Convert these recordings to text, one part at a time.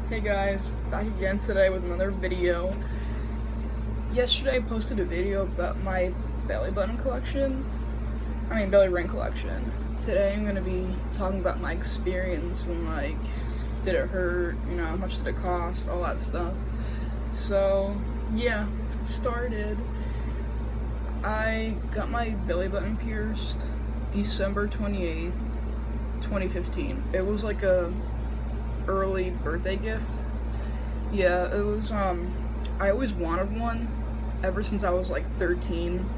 Hey guys, back again today with another video. Yesterday I posted a video about my belly button collection. Belly ring collection. Today I'm gonna be talking about my experience and like, did it hurt, how much did it cost, all that stuff. So yeah, let's get started. I got my belly button pierced December 28th, 2015. It was like a early birthday gift. Yeah, it was, I always wanted one ever since I was like 13.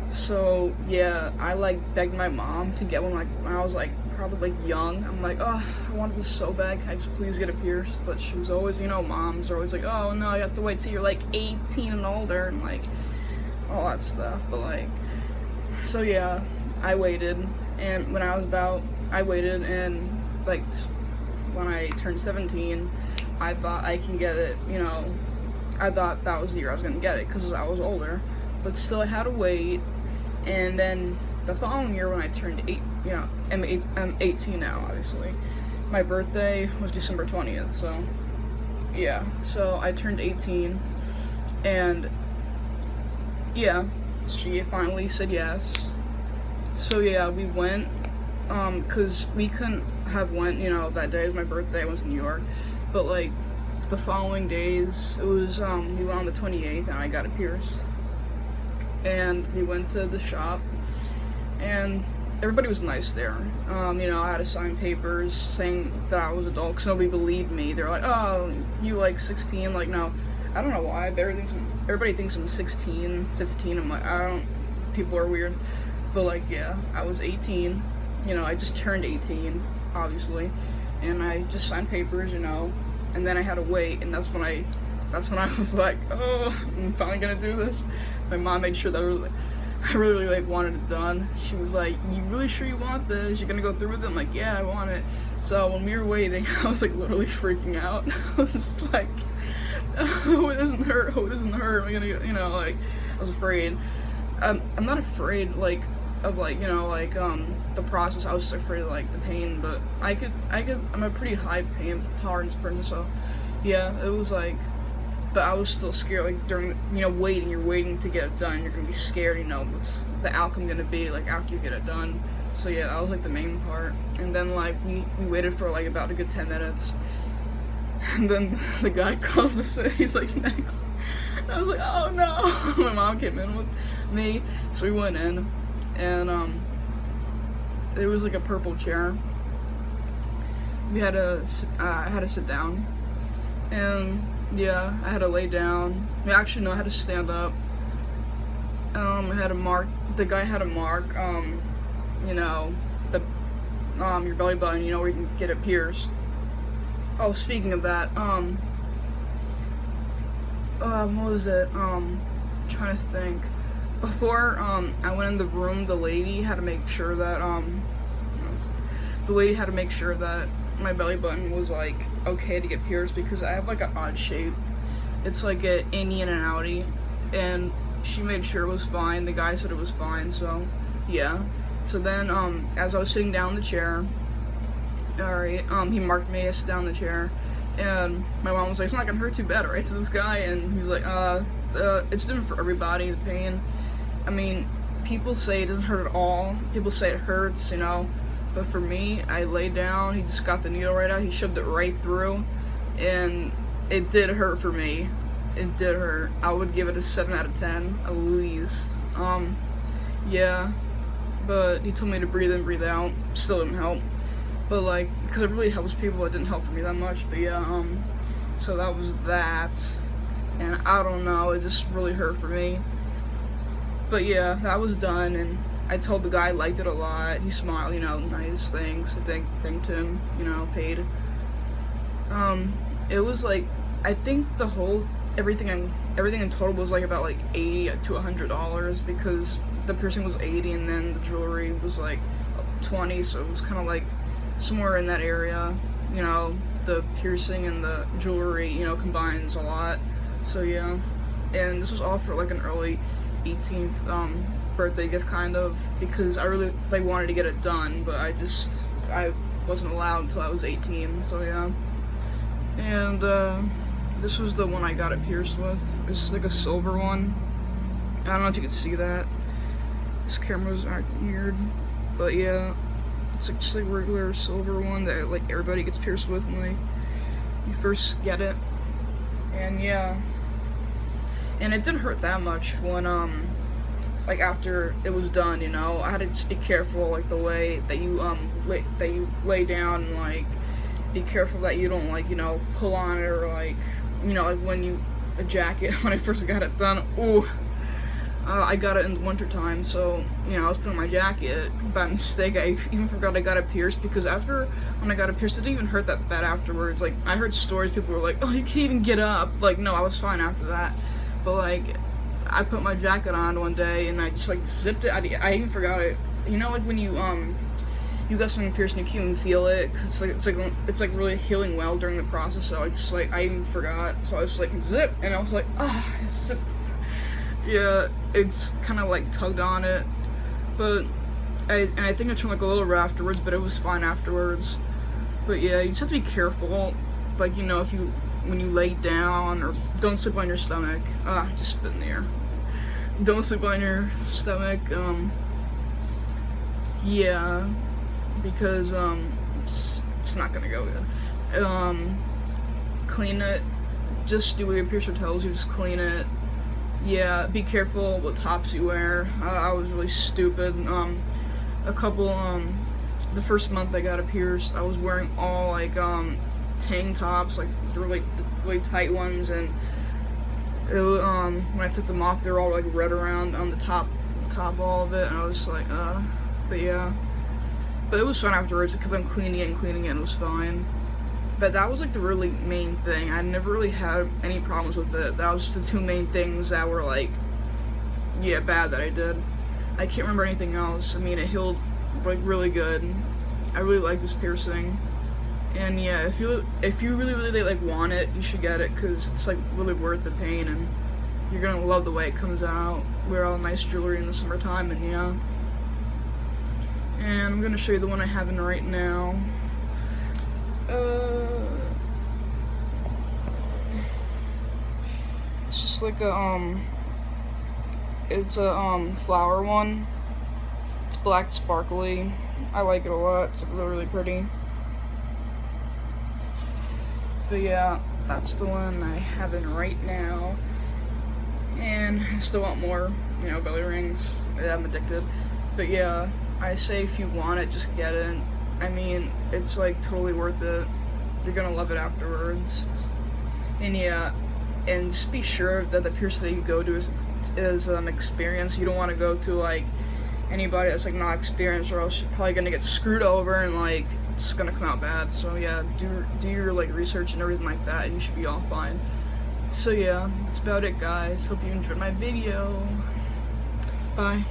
So yeah, I like begged my mom to get one like when I was like probably like young. I'm like, oh, I wanted this so bad, can I just please get it pierced? But she was always, moms are always like, oh no, you have to wait till you're like 18 and older and like all that stuff. But like, so yeah, I waited, and I waited, and like when I turned 17, I thought I can get it, I thought that was the year I was gonna get it because I was older, but still I had to wait. And then the following year when I turned I'm 18 now, obviously. My birthday was December 20th, so yeah, so I turned 18, and yeah, she finally said yes. So yeah, we went, cause we couldn't have went, that day was my birthday, I went to New York, but like, the following days, it was, we went on the 28th, and I got it pierced, and we went to the shop, and everybody was nice there. I had to sign papers saying that I was adult, cause nobody believed me. They're like, oh, you like 16, like, no, I don't know why, everybody thinks I'm 16, 15, I'm like, people are weird, but like, yeah, I was 18, I just turned 18, obviously, and I just signed papers, and then I had to wait, and that's when I was like, oh, I'm finally gonna do this. My mom made sure that I really like wanted it done. She was like, you really sure you want this? You're gonna go through with it? I'm like, yeah, I want it. So when we were waiting, I was like literally freaking out. I was just like, oh, it doesn't hurt, oh, it doesn't hurt, I'm gonna, like, I was afraid. I'm not afraid, of the process. I was just afraid of like the pain, but I'm a pretty high pain tolerance person, so yeah, it was like, but I was still scared, like during, waiting, you're waiting to get it done, you're gonna be scared, what's the outcome gonna be, like after you get it done. So yeah, that was like the main part. And then like, we waited for like about a good 10 minutes, and then the guy calls us, he's like, next. And I was like, oh no. My mom came in with me, so we went in, and there was like a purple chair. I had to sit down, and yeah, I had to lay down. Actually, no, I had to stand up. I had a mark. The guy had a mark. Your belly button. Where you can get it pierced. Oh, speaking of that, what was it? Trying to think. Before I went in the room, the lady had to make sure that my belly button was like okay to get pierced, because I have like an odd shape. It's like an innie and an outie, and she made sure it was fine. The guy said it was fine, so yeah. So then as I was sitting down in the chair, alright, he marked me, I sit down in the chair, and my mom was like, it's not gonna hurt too bad, right, to this guy? And he's like, it's different for everybody, the pain. People say it doesn't hurt at all. People say it hurts, but for me, I laid down, he just got the needle right out, he shoved it right through, and it did hurt for me. It did hurt. I would give it a 7 out of 10, at least. Yeah, but he told me to breathe in, breathe out, still didn't help. But like, because it really helps people, it didn't help for me that much, but yeah, so that was that, and I don't know, it just really hurt for me. But yeah, that was done, and I told the guy I liked it a lot. He smiled, nice things. I thanked him, paid. It was like, I think everything in total was like about like $80 to $100, because the piercing was 80 and then the jewelry was like 20, so it was kind of like somewhere in that area. The piercing and the jewelry, combines a lot. So yeah, and this was all for like an early 18th birthday gift, kind of, because I really wanted to get it done, but I wasn't allowed until I was 18, so yeah. And this was the one I got it pierced with. It's like a silver one. I don't know if you can see that. This camera's weird, but yeah, it's like just like regular silver one that like everybody gets pierced with when you first get it. And yeah, and it didn't hurt that much when like after it was done, you know. I had to just be careful, like the way that you lay down, and like be careful that you don't, like, you know, pull on it, or like, you know, like when the jacket, when I first got it done, ooh, I got it in the winter time, so, you know, I was putting on my jacket by mistake. I even forgot I got it pierced, because when I got it pierced, it didn't even hurt that bad afterwards. Like, I heard stories, people were like, oh, you can't even get up. Like, no, I was fine after that. But like, I put my jacket on one day and I just like zipped it. I even forgot it. You know, like when you got something pierced and you can't even feel it, cause it's like really healing well during the process. So I even forgot. So I was like zip, and I was like, ah, oh, zip. Yeah, it's kind of like tugged on it, but I think it turned like a little red afterwards, but it was fine afterwards. But yeah, you just have to be careful, like, you know, when you lay down, or don't sleep on your stomach. I just spit in the air. Don't sleep on your stomach. Yeah, because it's not gonna go good. Clean it. Just do what your piercer tells you. Just clean it. Yeah, be careful what tops you wear. I was really stupid. The first month I got it pierced, I was wearing all like tank tops, like the really tight ones, and it was, when I took them off, they were all like red around on the top all of it, and I was like, but yeah. But it was fine afterwards. I kept on cleaning it, and it was fine. But that was like the really main thing. I never really had any problems with it. That was just the two main things that were like, yeah, bad that I did. I can't remember anything else. I mean, it healed like really good. I really like this piercing. And yeah, if you really like want it, you should get it, because it's like really worth the pain, and you're gonna love the way it comes out. Wear all nice jewelry in the summertime, and yeah. And I'm gonna show you the one I have in right now. It's just like it's a flower one. It's black, sparkly. I like it a lot. It's really, really pretty. But yeah, that's the one I have in right now. And I still want more, you know, belly rings. I'm addicted. But yeah, I say if you want it, just get it. I mean, it's like totally worth it. You're gonna love it afterwards. And yeah, and just be sure that the piercer that you go to is experienced. You don't want to go to like anybody that's like not experienced, or else you're probably gonna get screwed over, and like it's gonna come out bad. So yeah, do your like research and everything like that, and you should be all fine. So yeah, that's about it, guys. Hope you enjoyed my video. Bye.